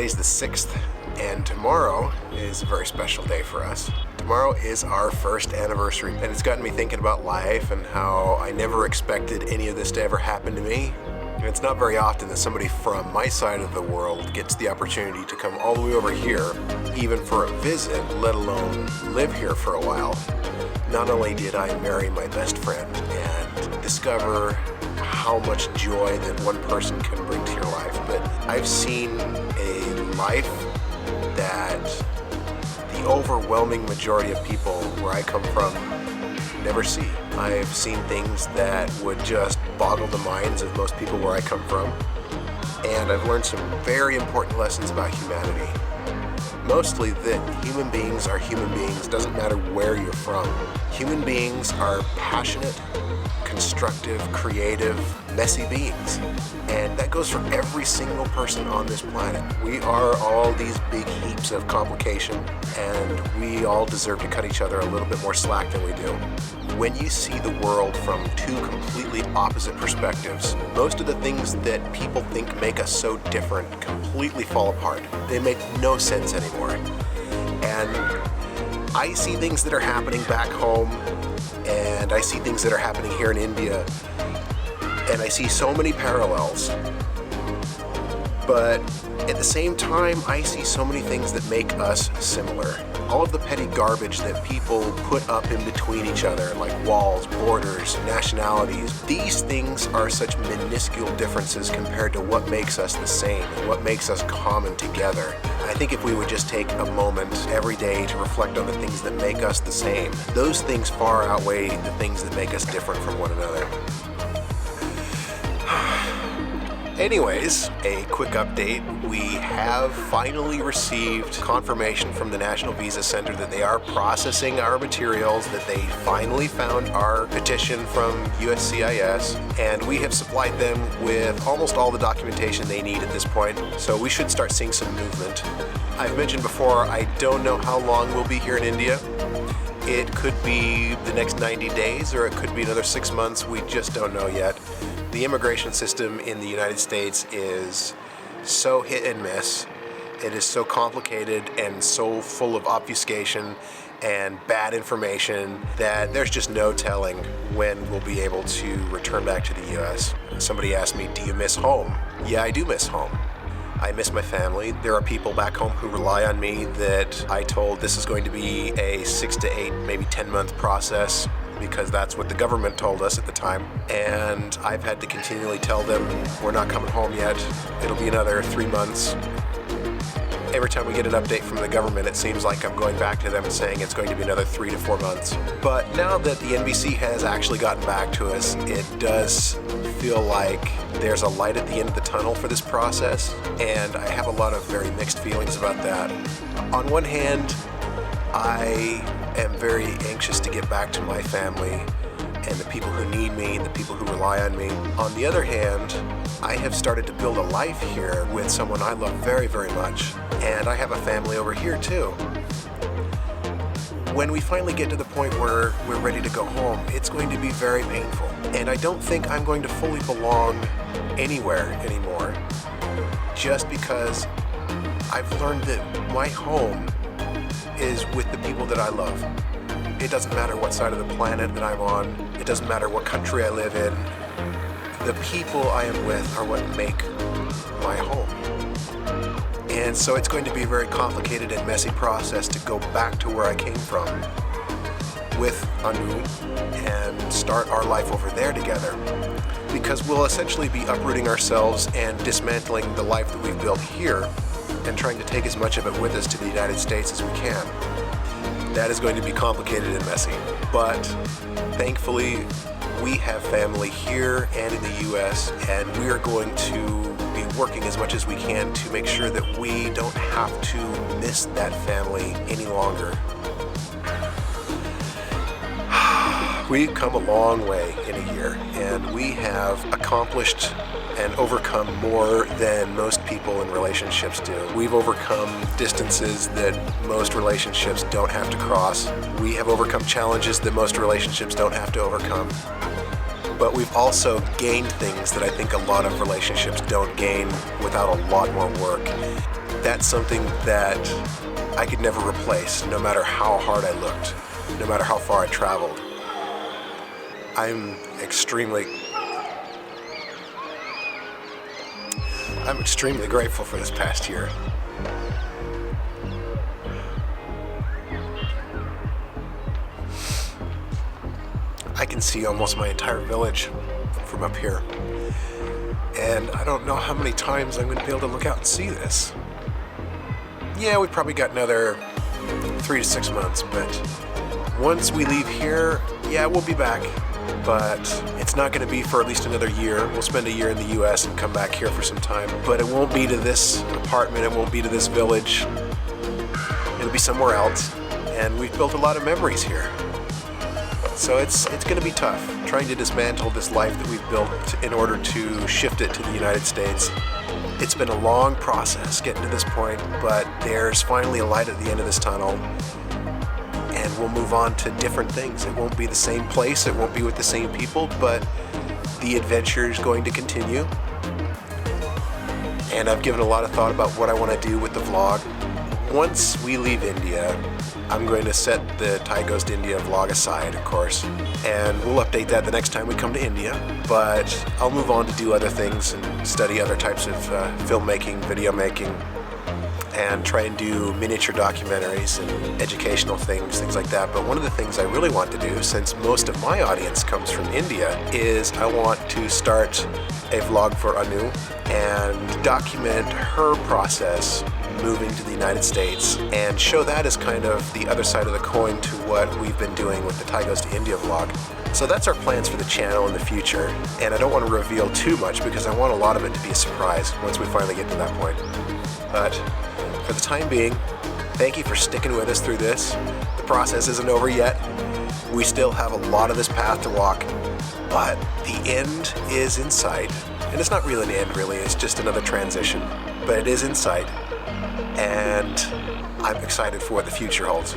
Today's the 6th, and tomorrow is a very special day for us. Tomorrow is our first anniversary, and it's gotten me thinking about life and how I never expected any of this to ever happen to me. And it's not very often that somebody from my side of the world gets the opportunity to come all the way over here, even for a visit, let alone live here for a while. Not only did I marry my best friend and discover how much joy that one person can bring to your life, but I've seen a life that the overwhelming majority of people where I come from never see. I've seen things that would just boggle the minds of most people where I come from, and I've learned some very important lessons about humanity. Mostly that human beings are human beings, doesn't matter where you're from. Human beings are passionate, constructive, creative, messy beings. And that goes for every single person on this planet. We are all these big heaps of complication, and we all deserve to cut each other a little bit more slack than we do. When you see the world from two completely opposite perspectives, most of the things that people think make us so different completely fall apart. They make no sense anymore. And I see things that are happening back home, and I see things that are happening here in India, and I see so many parallels. But at the same time, I see so many things that make us similar. All of the petty garbage that people put up in between each other, like walls, borders, nationalities, these things are such minuscule differences compared to what makes us the same and what makes us common together. I think if we would just take a moment every day to reflect on the things that make us the same, those things far outweigh the things that make us different from one another. Anyways, a quick update. We have finally received confirmation from the National Visa Center that they are processing our materials, that they finally found our petition from USCIS, and we have supplied them with almost all the documentation they need at this point, so we should start seeing some movement. I've mentioned before, I don't know how long we'll be here in India. It could be the next 90 days, or it could be another 6 months. We just don't know yet. The immigration system in the United States is so hit and miss. It is so complicated and so full of obfuscation and bad information that there's just no telling when we'll be able to return back to the US. Somebody asked me, do you miss home? Yeah, I do miss home. I miss my family. There are people back home who rely on me that I told this is going to be a 6 to 8, maybe 10-month process, because that's what the government told us at the time. And I've had to continually tell them, we're not coming home yet. It'll be another 3 months. Every time we get an update from the government, it seems like I'm going back to them and saying it's going to be another 3 to 4 months. But now that the NBC has actually gotten back to us, it does feel like there's a light at the end of the tunnel for this process, and I have a lot of very mixed feelings about that. On one hand, I am very anxious to get back to my family and the people who need me, the people who rely on me. On the other hand, I have started to build a life here with someone I love very, very much, and I have a family over here too. When we finally get to the point where we're ready to go home, it's going to be very painful, and I don't think I'm going to fully belong anywhere anymore, just because I've learned that my home is with the people that I love. It doesn't matter what side of the planet that I'm on. It doesn't matter what country I live in. The people I am with are what make my home. And so it's going to be a very complicated and messy process to go back to where I came from with Anu and start our life over there together. Because we'll essentially be uprooting ourselves and dismantling the life that we've built here and trying to take as much of it with us to the United States as we can. That is going to be complicated and messy, but thankfully we have family here and in the US, and we are going to be working as much as we can to make sure that we don't have to miss that family any longer. We've come a long way in a year, and we have accomplished and overcome more than most people in relationships do. We've overcome distances that most relationships don't have to cross. We have overcome challenges that most relationships don't have to overcome. but we've also gained things that I think a lot of relationships don't gain without a lot more work. That's something that I could never replace, no matter how hard I looked, no matter how far I traveled. I'm extremely grateful for this past year. I can see almost my entire village from up here. And I don't know how many times I'm going to be able to look out and see this. Yeah, we probably got another 3 to 6 months, but once we leave here, yeah, we'll be back. But it's not going to be for at least another year. We'll spend a year in the US and come back here for some time. But it won't be to this apartment, it won't be to this village. It'll be somewhere else. And we've built a lot of memories here. So it's going to be tough, trying to dismantle this life that we've built in order to shift it to the United States. It's been a long process getting to this point, but there's finally a light at the end of this tunnel, and we'll move on to different things. It won't be the same place, it won't be with the same people, but the adventure is going to continue. And I've given a lot of thought about what I want to do with the vlog. Once we leave India, I'm going to set the Thai Goes to India vlog aside, of course, and we'll update that the next time we come to India. But I'll move on to do other things and study other types of filmmaking, video making, and try and do miniature documentaries and educational things like that. But one of the things I really want to do, since most of my audience comes from India, is I want to start a vlog for Anu and document her process moving to the United States and show that as kind of the other side of the coin to what we've been doing with the Thai Goes to India vlog. So that's our plans for the channel in the future, and I don't want to reveal too much because I want a lot of it to be a surprise once we finally get to that point. But for the time being, thank you for sticking with us through this. The process isn't over yet. We still have a lot of this path to walk, but the end is in sight. And it's not really an end, really, it's just another transition, but it is in sight. And I'm excited for what the future holds.